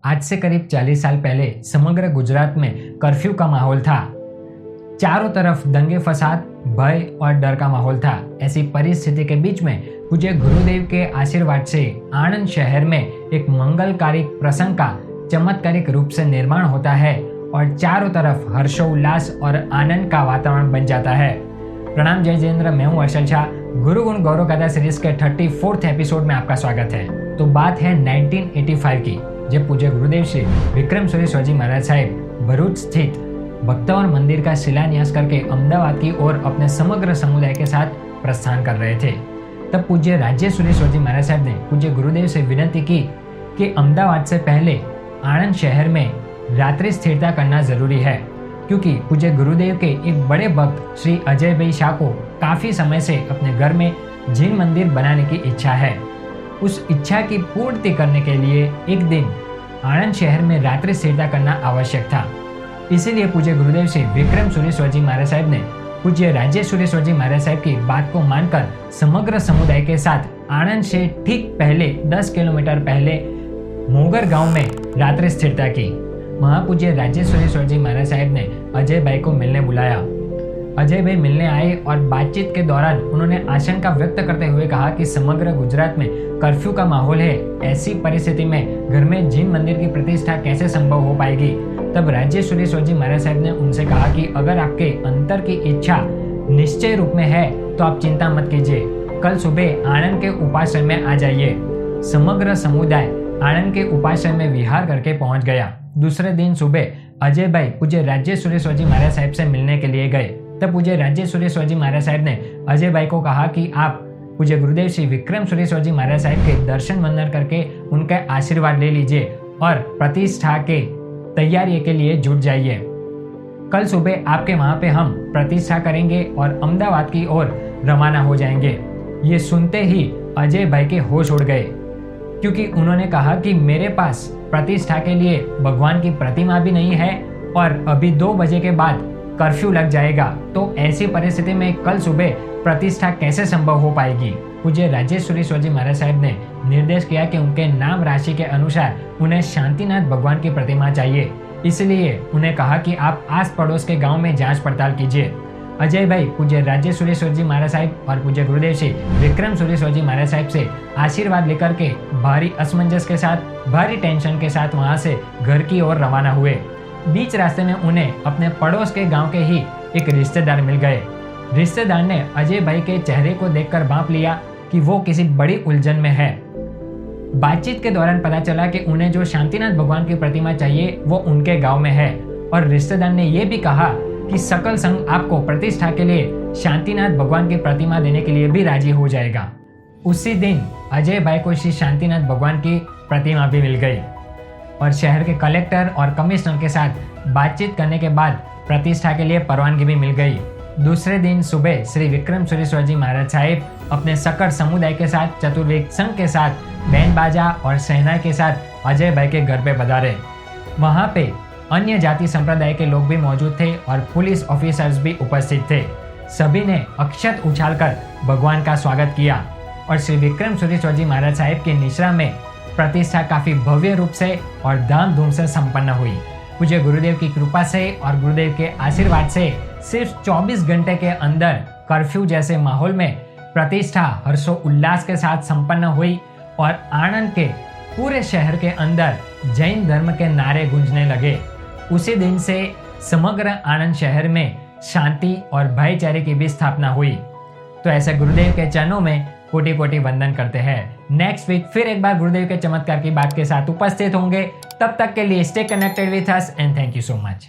आज से करीब 40 साल पहले समग्र गुजरात में कर्फ्यू का माहौल था। चारों तरफ दंगे फसाद, भय और डर का माहौल था। ऐसी परिस्थिति के बीच में पूज्य गुरुदेव के आशीर्वाद से आणंद शहर में एक मंगलकारी प्रसंग का चमत्कारिक रूप से निर्माण होता है और चारों तरफ हर्षोल्लास और आनंद का वातावरण बन जाता है। प्रणाम जय जितेंद्र, मैं हूं अर्शल शाह। गुरु गुण गौरव कथा सीरीज के 34th एपिसोड में आपका स्वागत है। तो बात है 1985 की, जब पूज्य गुरुदेव श्री विक्रम सुरेश्वरजी महाराज साहेब भरूच स्थित भक्तवर मंदिर का शिलान्यास करके अहमदाबाद की ओर अपने समग्र समुदाय के साथ प्रस्थान कर रहे थे। तब पूज्य राज्य सुरेश्वरजी महाराज साहब ने पूज्य गुरुदेव से विनती की कि अहमदाबाद से पहले आणंद शहर में रात्रि स्थिरता करना जरूरी है, क्योंकि पूज्य गुरुदेव के एक बड़े भक्त श्री अजय भाई शाह को काफी समय से अपने घर में जिन मंदिर बनाने की इच्छा है। उस इच्छा की पूर्ति करने के लिए एक दिन आणंद शहर में रात्रि स्थिरता करना आवश्यक था। इसीलिए पूज्य गुरुदेव श्री विक्रम सुरेश्वरजी महाराज साहब ने पूज्य राज्य सुरेश्वरजी महाराज साहब की बात को मानकर समग्र समुदाय के साथ आणंद से ठीक पहले 10 किलोमीटर पहले मोगर गांव में रात्रि स्थिरता की। महापूज्य राज्य सुरेश्वरजी महाराज साहब ने अजय भाई को मिलने बुलाया। अजय भाई मिलने आए और बातचीत के दौरान उन्होंने आशंका व्यक्त करते हुए कहा कि समग्र गुजरात में कर्फ्यू का माहौल है। ऐसी परिस्थिति में घर में जिन मंदिर की प्रतिष्ठा कैसे संभव हो पाएगी। तब राज्य सुरेश्वरजी महाराज साहब ने उनसे कहा कि अगर आपके अंतर की इच्छा निश्चय रूप में है तो आप चिंता मत कीजिए, कल सुबह आणंद के उपाश्रय में आ जाइए। समग्र समुदाय आणंद के उपाश्रय में विहार करके पहुंच गया। दूसरे दिन सुबह अजय भाई पूज्य राज्य सुरेश्वरजी महाराज साहब से मिलने के लिए गए। तब पूज्य राज्य सुरेश्वरजी महाराज साहब ने अजय भाई को कहा कि आप पूज्य गुरुदेव श्री विक्रम सुरेश्वरजी महाराज साहब के दर्शन वंदन करके उनका आशीर्वाद ले लीजिए और प्रतिष्ठा के तैयारी के लिए जुट जाइए। कल सुबह आपके वहां पे हम प्रतिष्ठा करेंगे और अहमदाबाद की ओर रवाना हो जाएंगे। ये सुनते ही अजय भाई के होश उड़ गए, क्योंकि उन्होंने कहा कि मेरे पास प्रतिष्ठा के लिए भगवान की प्रतिमा भी नहीं है और अभी 2 बजे के बाद कर्फ्यू लग जाएगा, तो ऐसी परिस्थिति में कल सुबह प्रतिष्ठा कैसे संभव हो पाएगी। पूज्य राज्य सुरेश्वरजी महाराज साहब ने निर्देश किया कि उनके नाम राशि के अनुसार उन्हें शांतिनाथ भगवान की प्रतिमा चाहिए। इसलिए उन्हें कहा कि आप आस पड़ोस के गांव में जांच पड़ताल कीजिए। अजय भाई पूज्य राज्य सुरेश्वरजी महाराज साहब और पूज्य गुरुदेव श्री विक्रम सुरेश्वरजी महाराज साहब से आशीर्वाद लेकर के भारी असमंजस के साथ, भारी टेंशन के साथ वहां से घर की ओर रवाना हुए। बीच रास्ते में उन्हें अपने पड़ोस के गांव के ही एक रिश्तेदार मिल गए। रिश्तेदार ने अजय भाई के चेहरे को देखकर भांप लिया कि वो किसी बड़ी उलझन में है। बातचीत के दौरान पता चला कि उन्हें जो शांतिनाथ भगवान की प्रतिमा चाहिए वो उनके गांव में है, और रिश्तेदार ने यह भी कहा कि सकल संघ आपको प्रतिष्ठा के लिए शांतिनाथ भगवान की प्रतिमा देने के लिए भी राजी हो जाएगा। उसी दिन अजय भाई को श्री शांतिनाथ भगवान की प्रतिमा भी मिल गई और शहर के कलेक्टर और कमिश्नर के साथ बातचीत करने के बाद प्रतिष्ठा के लिए परवानगी भी मिल गई। दूसरे दिन सुबह श्री विक्रम सुरेश्वरजी महाराज साहब अपने सकल समुदाय के साथ, चतुर्वेद संघ के साथ, बैंड बाजा और शहनाई के साथ अजय भाई के घर पे पधारे। वहां पे अन्य जाति संप्रदाय के लोग भी मौजूद थे और पुलिस ऑफिसर्स भी उपस्थित थे। सभी ने अक्षत उछालकर भगवान का स्वागत किया और श्री विक्रम सुरेश्वरजी महाराज साहब की निश्रा में प्रतिष्ठा काफी भव्य रूप से और धामधूम से संपन्न हुई। पूज्य गुरुदेव की कृपा से और गुरुदेव के आशीर्वाद से सिर्फ 24 घंटे के अंदर कर्फ्यू जैसे माहौल में प्रतिष्ठा हर्षोल्लास के साथ संपन्न हुई और आणंद के पूरे शहर के अंदर जैन धर्म के नारे गूंजने लगे। उसी दिन से समग्र आणंद शहर में शांति और भाईचारे की भी स्थापना हुई। तो ऐसे गुरुदेव के चरणों में कोटि कोटि वंदन करते हैं। नेक्स्ट वीक फिर एक बार गुरुदेव के चमत्कार की बात के साथ उपस्थित होंगे। तब तक के लिए stay connected with us and thank you so much.